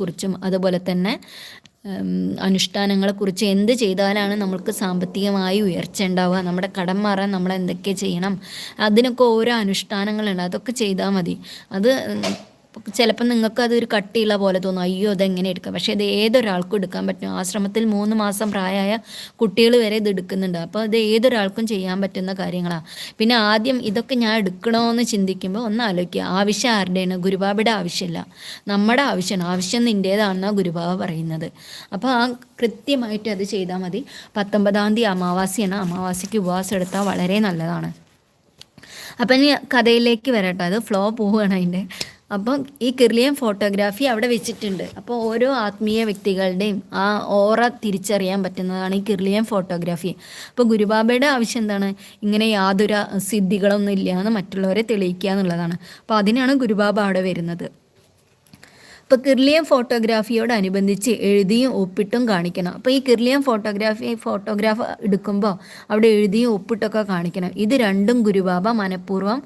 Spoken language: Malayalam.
കുറിച്ചും അതുപോലെ തന്നെ അനുഷ്ഠാനങ്ങളെക്കുറിച്ച് എന്ത് ചെയ്താലാണ് നമ്മൾക്ക് സാമ്പത്തികമായി ഉയർച്ച ഉണ്ടാവുക, നമ്മുടെ കടം മാറാൻ നമ്മൾ എന്തൊക്കെ ചെയ്യണം, അതിനൊക്കെ ഓരോ അനുഷ്ഠാനങ്ങളുണ്ട്. അതൊക്കെ ചെയ്താൽ മതി. അത് ചിലപ്പോൾ നിങ്ങൾക്ക് അതൊരു കട്ടിയുള്ള പോലെ തോന്നും, അയ്യോ അതെങ്ങനെ എടുക്കാം. പക്ഷേ ഇത് ഏതൊരാൾക്കും എടുക്കാൻ പറ്റും. ആശ്രമത്തിൽ 3 മാസം പ്രായമായ കുട്ടികൾ വരെ ഇത് എടുക്കുന്നുണ്ട്. അപ്പോൾ ഇത് ഏതൊരാൾക്കും ചെയ്യാൻ പറ്റുന്ന കാര്യങ്ങളാണ്. പിന്നെ ആദ്യം ഇതൊക്കെ ഞാൻ എടുക്കണമെന്ന് ചിന്തിക്കുമ്പോൾ ഒന്ന് ആലോചിക്കുക, ആവശ്യം ആരുടെയാണ്? ഗുരുബാബയുടെ ആവശ്യമില്ല, നമ്മുടെ ആവശ്യമാണ്. ആവശ്യം നിൻ്റേതാണെന്നാണ് ഗുരുബാബ പറയുന്നത്. അപ്പോൾ ആ കൃത്യമായിട്ട് അത് ചെയ്താൽ മതി. 19-ാം തീയതി അമാവാസിയാണ്. അമാവാസിക്ക് ഉപവാസം എടുത്താൽ വളരെ നല്ലതാണ്. അപ്പം ഇനി കഥയിലേക്ക് വരട്ടെ, അത് ഫ്ലോ പോവുകയാണ് അതിൻ്റെ. അപ്പം ഈ കിർലിയൻ ഫോട്ടോഗ്രാഫി അവിടെ വെച്ചിട്ടുണ്ട്. അപ്പോൾ ഓരോ ആത്മീയ വ്യക്തികളുടെയും ആ ഓറ തിരിച്ചറിയാൻ പറ്റുന്നതാണ് ഈ കിർലിയൻ ഫോട്ടോഗ്രാഫി. അപ്പോൾ ഗുരുബാബയുടെ ആവശ്യം എന്താണ്? ഇങ്ങനെ യാതൊരു സിദ്ധികളൊന്നും ഇല്ല എന്ന് മറ്റുള്ളവരെ തെളിയിക്കുക എന്നുള്ളതാണ്. അപ്പോൾ അതിനാണ് ഗുരുബാബ അവിടെ വരുന്നത്. ഇപ്പോൾ കിർലിയൻ ഫോട്ടോഗ്രാഫിയോടനുബന്ധിച്ച് എഴുതിയും ഒപ്പിട്ടും കാണിക്കണം. അപ്പോൾ ഈ കിർലിയൻ ഫോട്ടോഗ്രാഫ് എടുക്കുമ്പോൾ അവിടെ എഴുതിയും ഒപ്പിട്ടൊക്കെ കാണിക്കണം. ഇത് രണ്ടും ഗുരുബാബ മനഃപൂർവ്വം